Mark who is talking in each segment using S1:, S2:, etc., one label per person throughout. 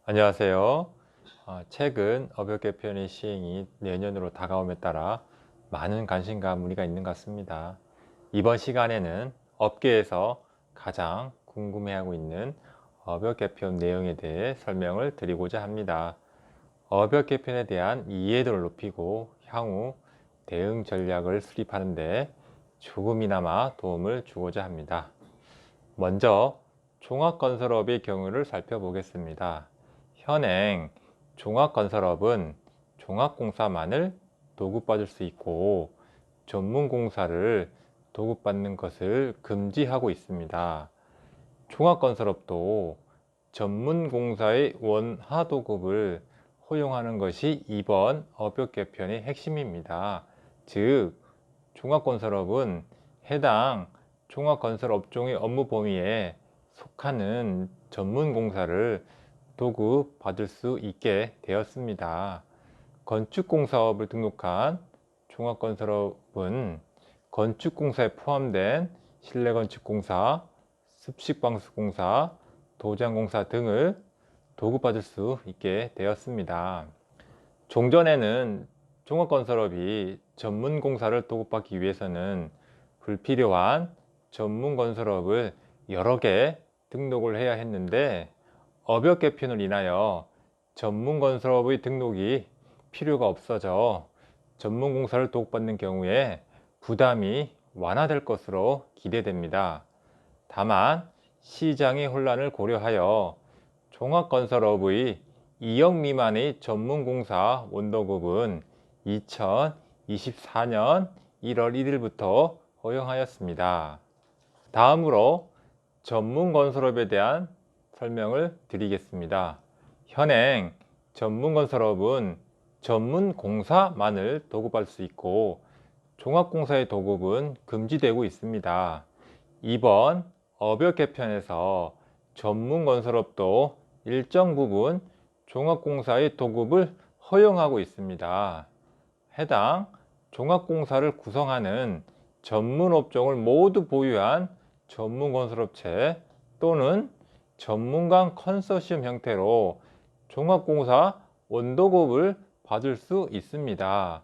S1: 안녕하세요. 최근 업역 개편의 시행이 내년으로 다가옴에 따라 많은 관심과 문의가 있는 것 같습니다. 이번 시간에는 업계에서 가장 궁금해하고 있는 업역 개편 내용에 대해 설명을 드리고자 합니다. 업역 개편에 대한 이해도를 높이고 향후 대응 전략을 수립하는 데 조금이나마 도움을 주고자 합니다. 먼저 종합건설업의 경우를 살펴보겠습니다. 현행 종합건설업은 종합공사만을 도급받을 수 있고 전문공사를 도급받는 것을 금지하고 있습니다. 종합건설업도 전문공사의 원하도급을 허용하는 것이 이번 업역 개편의 핵심입니다. 즉, 종합건설업은 해당 종합건설업종의 업무 범위에 속하는 전문공사를 도급받을 수 있게 되었습니다. 건축공사업을 등록한 종합건설업은 건축공사에 포함된 실내건축공사, 습식방수공사, 도장공사 등을 도급받을 수 있게 되었습니다. 종전에는 종합건설업이 전문공사를 도급받기 위해서는 불필요한 전문건설업을 여러 개 등록을 해야 했는데 업역 개편을 인하여 전문건설업의 등록이 필요가 없어져 전문공사를 도급받는 경우에 부담이 완화될 것으로 기대됩니다. 다만 시장의 혼란을 고려하여 종합건설업의 2억 미만의 전문공사 원도급은 2024년 1월 1일부터 허용하였습니다. 다음으로 전문건설업에 대한 설명을 드리겠습니다. 현행 전문건설업은 전문공사만을 도급할 수 있고 종합공사의 도급은 금지되고 있습니다. 이번 업역 개편에서 전문건설업도 일정 부분 종합공사의 도급을 허용하고 있습니다. 해당 종합공사를 구성하는 전문업종을 모두 보유한 전문건설업체 또는 전문강 컨소시엄 형태로 종합공사 원도급을 받을 수 있습니다.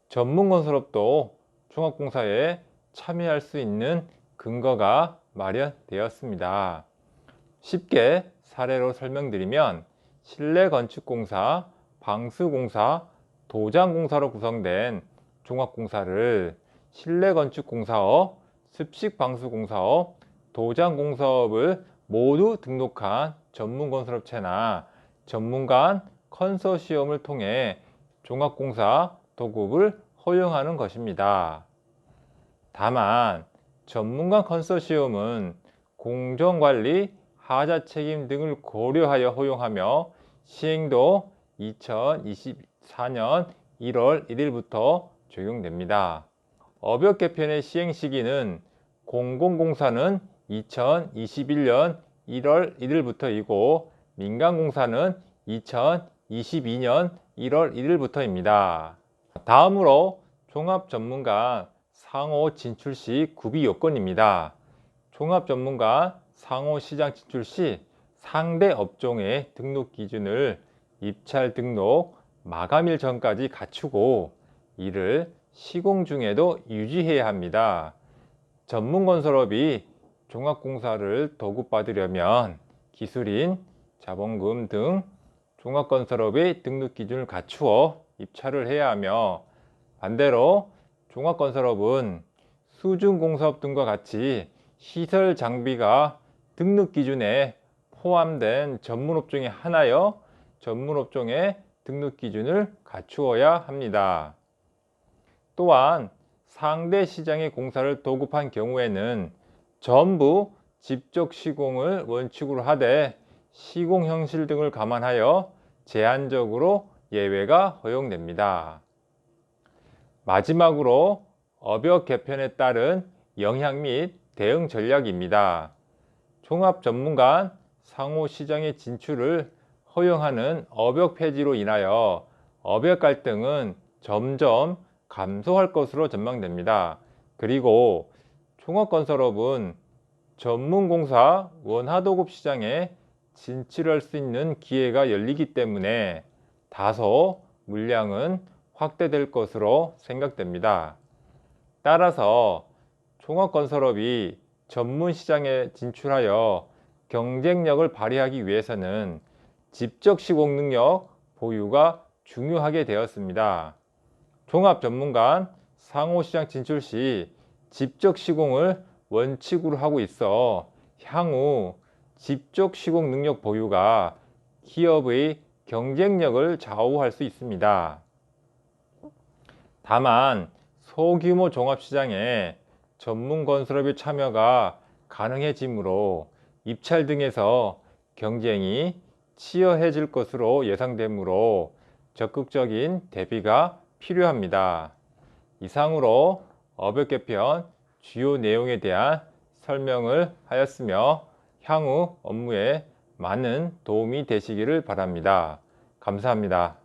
S1: 전문건설업도 종합공사에 참여할 수 있는 근거가 마련되었습니다. 쉽게 사례로 설명드리면 실내건축공사, 방수공사, 도장공사로 구성된 종합공사를 실내건축공사업, 습식방수공사업, 도장공사업을 모두 등록한 전문건설업체나 전문간 컨소시엄을 통해 종합공사 도급을 허용하는 것입니다. 다만 전문간 컨소시엄은 공정관리, 하자책임 등을 고려하여 허용하며 시행도 2024년 1월 1일부터 적용됩니다. 업역 개편의 시행 시기는 공공공사는 2021년 1월 1일부터이고 민간공사는 2022년 1월 1일부터입니다. 다음으로 종합전문가 상호 진출 시 구비 요건입니다. 종합전문가 상호 시장 진출 시 상대 업종의 등록 기준을 입찰 등록 마감일 전까지 갖추고 이를 시공 중에도 유지해야 합니다. 전문건설업이 종합공사를 도급받으려면 기술인, 자본금 등 종합건설업의 등록 기준을 갖추어 입찰을 해야 하며 반대로 종합건설업은 수중공사업 등과 같이 시설 장비가 등록 기준에 포함된 전문업종에 한하여 전문업종의 등록 기준을 갖추어야 합니다. 또한 상대 시장의 공사를 도급한 경우에는 전부 직접 시공을 원칙으로 하되 시공 형식 등을 감안하여 제한적으로 예외가 허용됩니다. 마지막으로 업역 개편에 따른 영향 및 대응 전략입니다. 종합 전문가 상호 시장의 진출을 허용하는 업역 폐지로 인하여 업역 갈등은 점점 감소할 것으로 전망됩니다. 그리고 종합건설업은 전문공사 원하도급 시장에 진출할 수 있는 기회가 열리기 때문에 다소 물량은 확대될 것으로 생각됩니다. 따라서 종합건설업이 전문 시장에 진출하여 경쟁력을 발휘하기 위해서는 직접 시공 능력 보유가 중요하게 되었습니다. 종합 전문가 상호시장 진출 시 직접 시공을 원칙으로 하고 있어 향후 직접 시공 능력 보유가 기업의 경쟁력을 좌우할 수 있습니다. 다만 소규모 종합시장에 전문 건설업의 참여가 가능해지므로 입찰 등에서 경쟁이 치열해질 것으로 예상되므로 적극적인 대비가 필요합니다. 이상으로 업역 개편 주요 내용에 대한 설명을 하였으며 향후 업무에 많은 도움이 되시기를 바랍니다. 감사합니다.